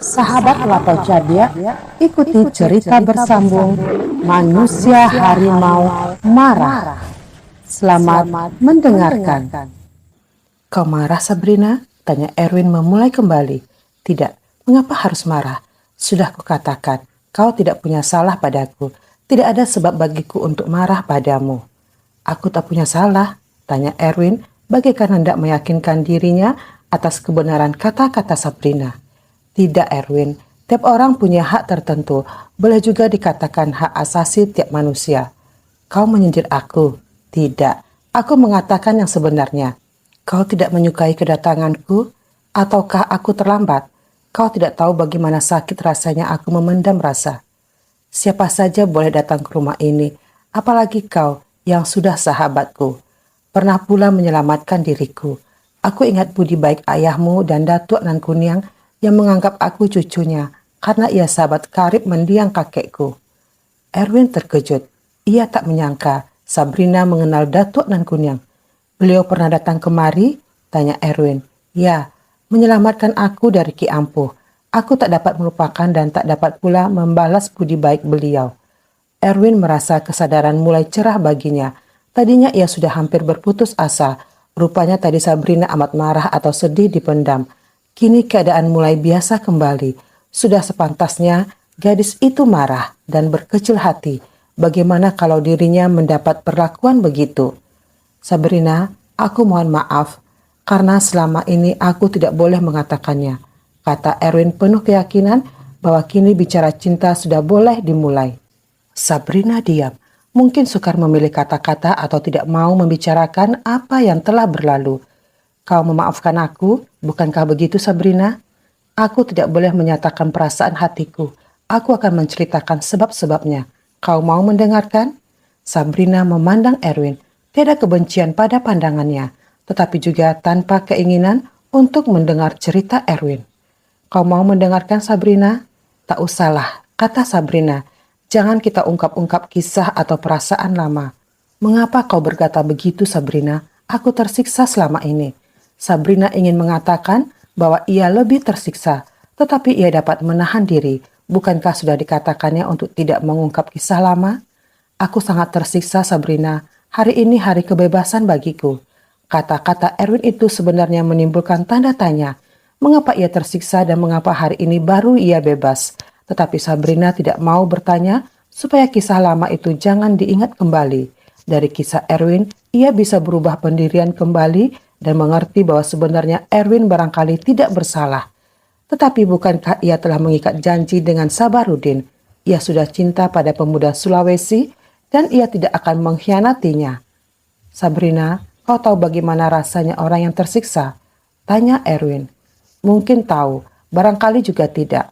Sahabat Lato Cadia, ikuti cerita bersambung Manusia Harimau Marah. Selamat mendengarkan. Kau marah, Sabrina? Tanya Erwin memulai kembali. Tidak, mengapa harus marah? Sudah kukatakan, kau tidak punya salah padaku. Tidak ada sebab bagiku untuk marah padamu. Aku tak punya salah, tanya Erwin, bagaikan hendak meyakinkan dirinya atas kebenaran kata-kata Sabrina. Tidak, Erwin, tiap orang punya hak tertentu, boleh juga dikatakan hak asasi tiap manusia. Kau menyindir aku? Tidak, aku mengatakan yang sebenarnya. Kau tidak menyukai kedatanganku? Ataukah aku terlambat? Kau tidak tahu bagaimana sakit rasanya aku memendam rasa. Siapa saja boleh datang ke rumah ini, apalagi kau yang sudah sahabatku. Pernah pula menyelamatkan diriku. Aku ingat budi baik ayahmu dan Datuk Nan Kuniang yang menganggap aku cucunya karena ia sahabat karib mendiang kakekku. Erwin terkejut. Ia tak menyangka Sabrina mengenal Datuk Nan Kuniang. Beliau pernah datang kemari? Tanya Erwin. Ya, menyelamatkan aku dari Ki Ampuh. Aku tak dapat melupakan dan tak dapat pula membalas budi baik beliau. Erwin merasa kesadaran mulai cerah baginya. Tadinya ia sudah hampir berputus asa. Rupanya tadi Sabrina amat marah atau sedih dipendam. Kini keadaan mulai biasa kembali. Sudah sepantasnya gadis itu marah dan berkecil hati. Bagaimana kalau dirinya mendapat perlakuan begitu? Sabrina, aku mohon maaf karena selama ini aku tidak boleh mengatakannya. Kata Erwin penuh keyakinan bahwa kini bicara cinta sudah boleh dimulai. Sabrina diam. Mungkin sukar memilih kata-kata atau tidak mau membicarakan apa yang telah berlalu. Kau memaafkan aku, bukankah begitu Sabrina? Aku tidak boleh menyatakan perasaan hatiku. Aku akan menceritakan sebab-sebabnya. Kau mau mendengarkan? Sabrina memandang Erwin. Tiada kebencian pada pandangannya, tetapi juga tanpa keinginan untuk mendengar cerita Erwin. Kau mau mendengarkan Sabrina? Tak usahlah, kata Sabrina. Jangan kita ungkap-ungkap kisah atau perasaan lama. Mengapa kau berkata begitu Sabrina? Aku tersiksa selama ini. Sabrina ingin mengatakan bahwa ia lebih tersiksa, tetapi ia dapat menahan diri. Bukankah sudah dikatakannya untuk tidak mengungkap kisah lama? Aku sangat tersiksa Sabrina. Hari ini hari kebebasan bagiku. Kata-kata Erwin itu sebenarnya menimbulkan tanda tanya. Mengapa ia tersiksa dan mengapa hari ini baru ia bebas? Tetapi Sabrina tidak mau bertanya supaya kisah lama itu jangan diingat kembali. Dari kisah Erwin, ia bisa berubah pendirian kembali dan mengerti bahwa sebenarnya Erwin barangkali tidak bersalah. Tetapi bukankah ia telah mengikat janji dengan Sabarudin? Ia sudah cinta pada pemuda Sulawesi dan ia tidak akan mengkhianatinya. Sabrina, kau tahu bagaimana rasanya orang yang tersiksa? Tanya Erwin. Mungkin tahu, barangkali juga tidak.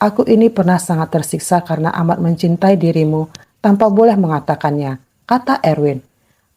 Aku ini pernah sangat tersiksa karena amat mencintai dirimu tanpa boleh mengatakannya, kata Erwin.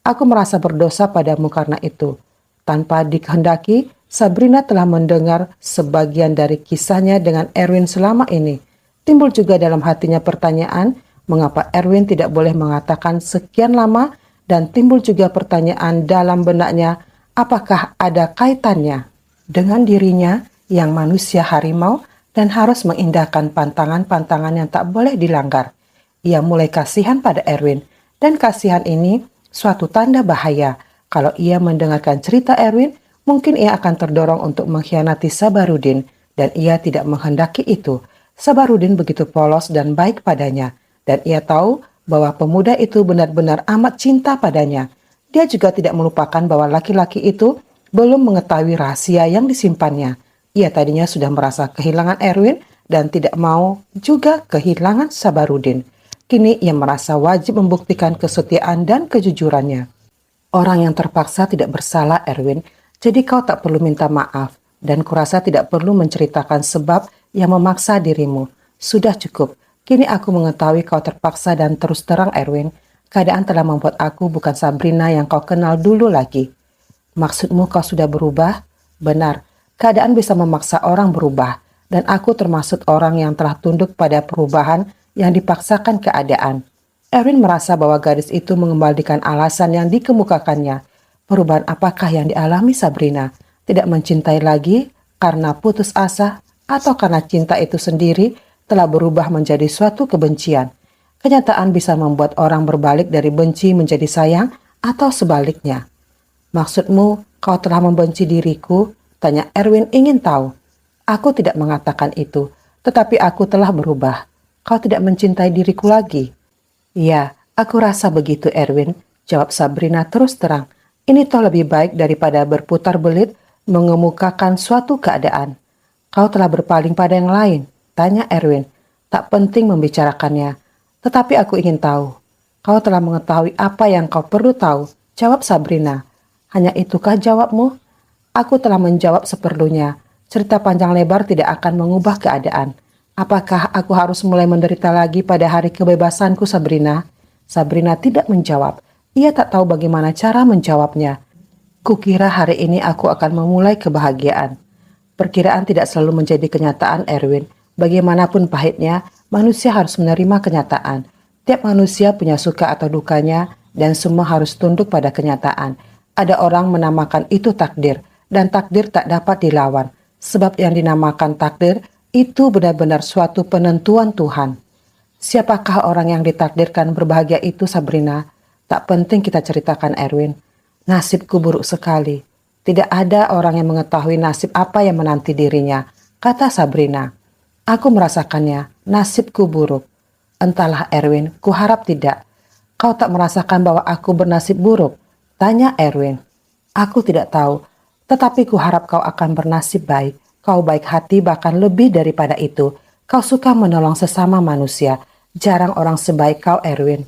Aku merasa berdosa padamu karena itu. Tanpa dikehendaki, Sabrina telah mendengar sebagian dari kisahnya dengan Erwin selama ini. Timbul juga dalam hatinya pertanyaan, mengapa Erwin tidak boleh mengatakan sekian lama, dan timbul juga pertanyaan dalam benaknya, apakah ada kaitannya dengan dirinya yang manusia harimau dan harus mengindahkan pantangan-pantangan yang tak boleh dilanggar. Ia mulai kasihan pada Erwin, dan kasihan ini suatu tanda bahaya. Kalau ia mendengarkan cerita Erwin, mungkin ia akan terdorong untuk mengkhianati Sabarudin, dan ia tidak menghendaki itu. Sabarudin begitu polos dan baik padanya, dan ia tahu bahwa pemuda itu benar-benar amat cinta padanya. Dia juga tidak melupakan bahwa laki-laki itu belum mengetahui rahasia yang disimpannya. Ia tadinya sudah merasa kehilangan Erwin dan tidak mau juga kehilangan Sabarudin. Kini ia merasa wajib membuktikan kesetiaan dan kejujurannya. Orang yang terpaksa tidak bersalah, Erwin, jadi kau tak perlu minta maaf, dan kurasa tidak perlu menceritakan sebab yang memaksa dirimu. Sudah cukup, kini aku mengetahui kau terpaksa dan terus terang, Erwin. Keadaan telah membuat aku bukan Sabrina yang kau kenal dulu lagi. Maksudmu kau sudah berubah? Benar, keadaan bisa memaksa orang berubah, dan aku termasuk orang yang telah tunduk pada perubahan yang dipaksakan keadaan. Erwin merasa bahwa gadis itu mengembalikan alasan yang dikemukakannya. Perubahan apakah yang dialami Sabrina? Tidak mencintai lagi karena putus asa atau karena cinta itu sendiri telah berubah menjadi suatu kebencian. Kenyataan bisa membuat orang berbalik dari benci menjadi sayang atau sebaliknya. Maksudmu, kau telah membenci diriku? Tanya Erwin ingin tahu. Aku tidak mengatakan itu, tetapi aku telah berubah. Kau tidak mencintai diriku lagi. Ya, aku rasa begitu Erwin, jawab Sabrina terus terang. Ini toh lebih baik daripada berputar belit mengemukakan suatu keadaan. Kau telah berpaling pada yang lain, tanya Erwin. Tak penting membicarakannya, tetapi aku ingin tahu. Kau telah mengetahui apa yang kau perlu tahu, jawab Sabrina. Hanya itukah jawabmu? Aku telah menjawab seperlunya. Cerita panjang lebar tidak akan mengubah keadaan. Apakah aku harus mulai menderita lagi pada hari kebebasanku, Sabrina? Sabrina tidak menjawab. Ia tak tahu bagaimana cara menjawabnya. Kukira hari ini aku akan memulai kebahagiaan. Perkiraan tidak selalu menjadi kenyataan, Erwin. Bagaimanapun pahitnya, manusia harus menerima kenyataan. Tiap manusia punya suka atau dukanya, dan semua harus tunduk pada kenyataan. Ada orang menamakan itu takdir, dan takdir tak dapat dilawan. Sebab yang dinamakan takdir, itu benar-benar suatu penentuan Tuhan. Siapakah orang yang ditakdirkan berbahagia itu, Sabrina? Tak penting kita ceritakan, Erwin. Nasibku buruk sekali. Tidak ada orang yang mengetahui nasib apa yang menanti dirinya, kata Sabrina. Aku merasakannya, nasibku buruk. Entahlah Erwin, kuharap tidak. Kau tak merasakan bahwa aku bernasib buruk? Tanya Erwin. Aku tidak tahu, tetapi kuharap kau akan bernasib baik. Kau baik hati bahkan lebih daripada itu. Kau suka menolong sesama manusia. Jarang orang sebaik kau, Erwin.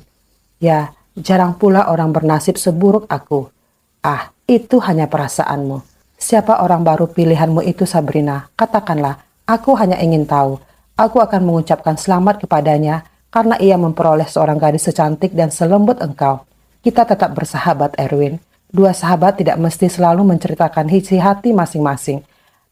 Ya, jarang pula orang bernasib seburuk aku. Ah, itu hanya perasaanmu. Siapa orang baru pilihanmu itu, Sabrina? Katakanlah, aku hanya ingin tahu. Aku akan mengucapkan selamat kepadanya karena ia memperoleh seorang gadis secantik dan selembut engkau. Kita tetap bersahabat, Erwin. Dua sahabat tidak mesti selalu menceritakan isi hati masing-masing.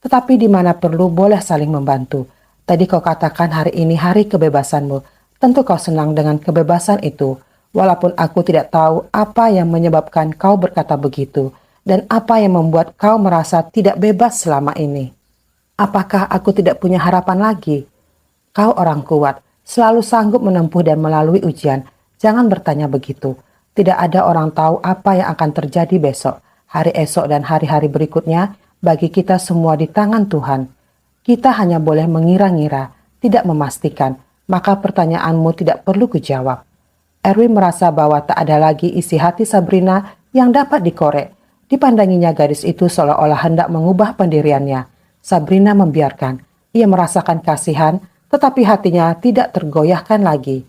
Tetapi di mana perlu boleh saling membantu. Tadi kau katakan hari ini hari kebebasanmu. Tentu kau senang dengan kebebasan itu. Walaupun aku tidak tahu apa yang menyebabkan kau berkata begitu. Dan apa yang membuat kau merasa tidak bebas selama ini. Apakah aku tidak punya harapan lagi? Kau orang kuat, selalu sanggup menempuh dan melalui ujian. Jangan bertanya begitu. Tidak ada orang tahu apa yang akan terjadi besok, hari esok dan hari-hari berikutnya. Bagi kita semua di tangan Tuhan. Kita hanya boleh mengira-ngira, tidak memastikan. Maka pertanyaanmu tidak perlu kujawab. Erwin merasa bahwa tak ada lagi isi hati Sabrina yang dapat dikorek. Dipandanginya gadis itu seolah-olah hendak mengubah pendiriannya. Sabrina membiarkan. Ia merasakan kasihan, tetapi hatinya tidak tergoyahkan lagi.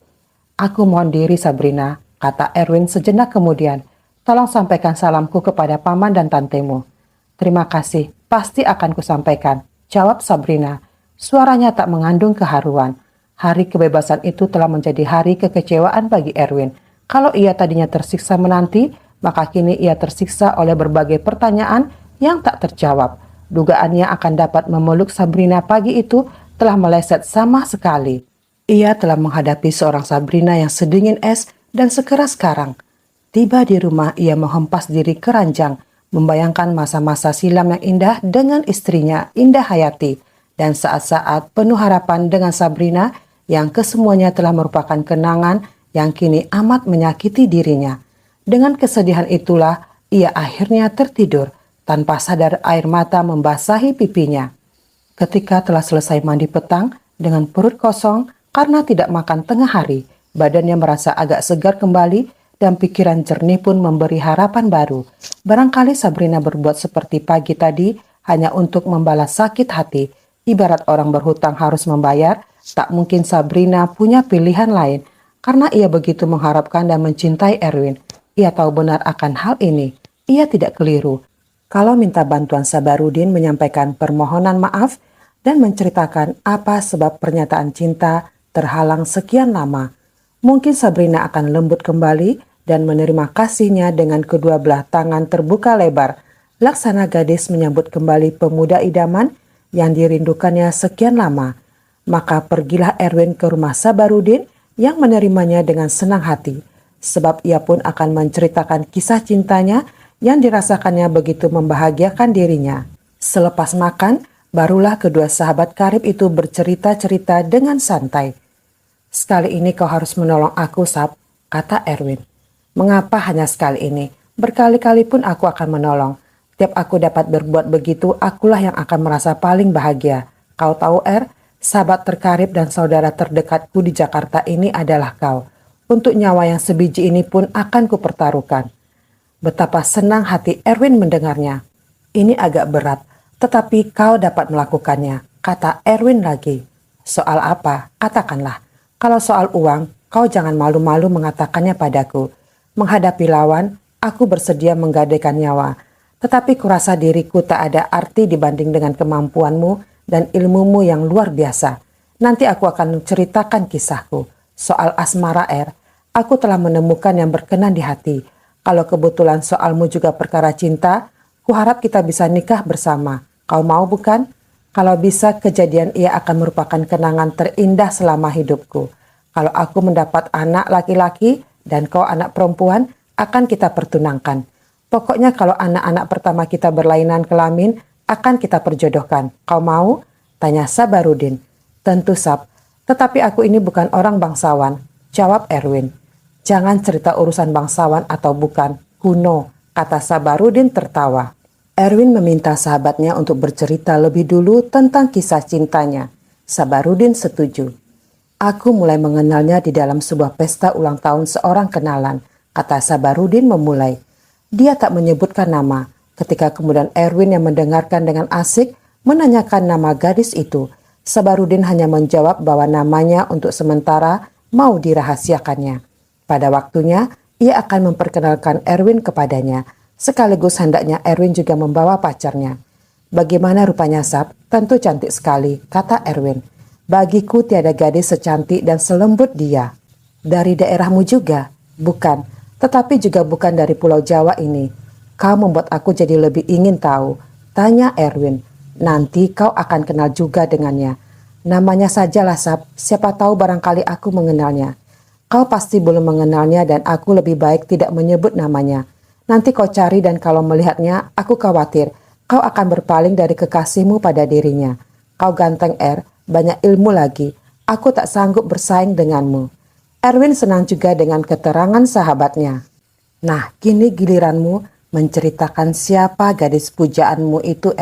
Aku mohon diri, Sabrina, kata Erwin sejenak kemudian. Tolong sampaikan salamku kepada paman dan tantemu. Terima kasih, pasti akan kusampaikan, jawab Sabrina. Suaranya tak mengandung keharuan. Hari kebebasan itu telah menjadi hari kekecewaan bagi Erwin. Kalau ia tadinya tersiksa menanti, maka kini ia tersiksa oleh berbagai pertanyaan yang tak terjawab. Dugaannya akan dapat memeluk Sabrina pagi itu telah meleset sama sekali. Ia telah menghadapi seorang Sabrina yang sedingin es dan sekeras karang. Tiba di rumah ia menghempas diri ke ranjang, membayangkan masa-masa silam yang indah dengan istrinya Indah Hayati dan saat-saat penuh harapan dengan Sabrina yang kesemuanya telah merupakan kenangan yang kini amat menyakiti dirinya. Dengan kesedihan itulah ia akhirnya tertidur tanpa sadar air mata membasahi pipinya. Ketika telah selesai mandi petang dengan perut kosong karena tidak makan tengah hari, badannya merasa agak segar kembali dan pikiran jernih pun memberi harapan baru. Barangkali Sabrina berbuat seperti pagi tadi hanya untuk membalas sakit hati. Ibarat orang berhutang harus membayar, tak mungkin Sabrina punya pilihan lain karena ia begitu mengharapkan dan mencintai Erwin. Ia tahu benar akan hal ini. Ia tidak keliru kalau minta bantuan Sabarudin menyampaikan permohonan maaf dan menceritakan apa sebab pernyataan cinta terhalang sekian lama. Mungkin Sabrina akan lembut kembali dan menerima kasihnya dengan kedua belah tangan terbuka lebar. Laksana gadis menyambut kembali pemuda idaman yang dirindukannya sekian lama. Maka pergilah Erwin ke rumah Sabarudin yang menerimanya dengan senang hati. Sebab ia pun akan menceritakan kisah cintanya yang dirasakannya begitu membahagiakan dirinya. Selepas makan, Barulah kedua sahabat karib itu bercerita-cerita dengan santai. "Sekali ini kau harus menolong aku, Sab," kata Erwin. "Mengapa hanya sekali ini? Berkali-kali pun aku akan menolong. Tiap aku dapat berbuat begitu, akulah yang akan merasa paling bahagia. Kau tahu, sahabat terkarib dan saudara terdekatku di Jakarta ini adalah kau. Untuk nyawa yang sebiji ini pun akan kupertaruhkan." Betapa senang hati Erwin mendengarnya. "Ini agak berat, tetapi kau dapat melakukannya," kata Erwin lagi. "Soal apa? Katakanlah. Kalau soal uang, kau jangan malu-malu mengatakannya padaku. Menghadapi lawan, aku bersedia menggadaikan nyawa. Tetapi kurasa diriku tak ada arti dibanding dengan kemampuanmu dan ilmumu yang luar biasa. Nanti aku akan menceritakan kisahku. Soal asmara, aku telah menemukan yang berkenan di hati. Kalau kebetulan soalmu juga perkara cinta, kuharap kita bisa nikah bersama. Kau mau bukan? Kalau bisa, kejadian ia akan merupakan kenangan terindah selama hidupku. Kalau aku mendapat anak laki-laki dan kau anak perempuan, akan kita pertunangkan. Pokoknya kalau anak-anak pertama kita berlainan kelamin, akan kita perjodohkan. Kau mau?" tanya Sabarudin. "Tentu, Sab. Tetapi aku ini bukan orang bangsawan," jawab Erwin. "Jangan cerita urusan bangsawan atau bukan, kuno," kata Sabarudin tertawa. Erwin meminta sahabatnya untuk bercerita lebih dulu tentang kisah cintanya. Sabarudin setuju. "Aku mulai mengenalnya di dalam sebuah pesta ulang tahun seorang kenalan," kata Sabarudin memulai. Dia tak menyebutkan nama. Ketika kemudian Erwin yang mendengarkan dengan asik menanyakan nama gadis itu, Sabarudin hanya menjawab bahwa namanya untuk sementara mau dirahasiakannya. Pada waktunya, ia akan memperkenalkan Erwin kepadanya. Sekaligus hendaknya Erwin juga membawa pacarnya. "Bagaimana rupanya, Sab? Tentu cantik sekali," kata Erwin. "Bagiku tiada gadis secantik dan selembut dia." "Dari daerahmu juga?" "Bukan, tetapi juga bukan dari Pulau Jawa ini." "Kau membuat aku jadi lebih ingin tahu," tanya Erwin. "Nanti kau akan kenal juga dengannya." "Namanya sajalah, Sab. Siapa tahu barangkali aku mengenalnya." "Kau pasti belum mengenalnya dan aku lebih baik tidak menyebut namanya. Nanti kau cari dan kalau melihatnya, aku khawatir kau akan berpaling dari kekasihmu pada dirinya. Kau ganteng, banyak ilmu lagi. Aku tak sanggup bersaing denganmu." Erwin senang juga dengan keterangan sahabatnya. "Nah, kini giliranmu menceritakan siapa gadis pujaanmu itu,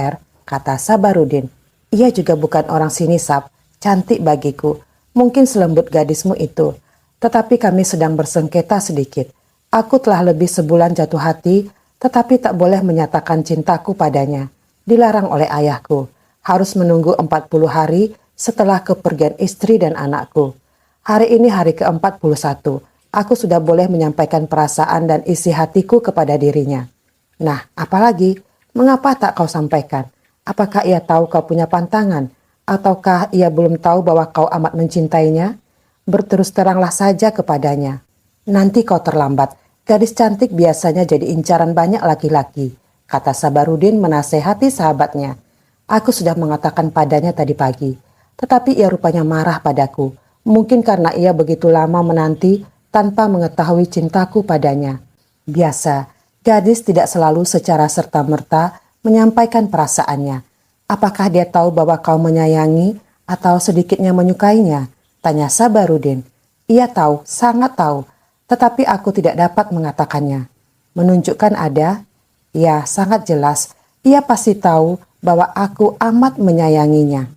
kata Sabarudin. "Ia juga bukan orang sini, Sab. Cantik bagiku. Mungkin selembut gadismu itu. Tetapi kami sedang bersengketa sedikit. Aku telah lebih sebulan jatuh hati, tetapi tak boleh menyatakan cintaku padanya. Dilarang oleh ayahku. Harus menunggu 40 hari setelah kepergian istri dan anakku. Hari ini hari ke-41. Aku sudah boleh menyampaikan perasaan dan isi hatiku kepada dirinya." "Nah, apalagi? Mengapa tak kau sampaikan? Apakah ia tahu kau punya pantangan? Ataukah ia belum tahu bahwa kau amat mencintainya? Berterus teranglah saja kepadanya. Nanti kau terlambat. Gadis cantik biasanya jadi incaran banyak laki-laki," kata Sabarudin menasehati sahabatnya. "Aku sudah mengatakan padanya tadi pagi, tetapi ia rupanya marah padaku. Mungkin karena ia begitu lama menanti tanpa mengetahui cintaku padanya. Biasa, gadis tidak selalu secara serta-merta menyampaikan perasaannya. Apakah dia tahu bahwa kau menyayangi atau sedikitnya menyukainya?" tanya Sabarudin. "Ia tahu, sangat tahu. Tetapi aku tidak dapat mengatakannya." "Menunjukkan ada?" "Ya, sangat jelas. Ia pasti tahu bahwa aku amat menyayanginya."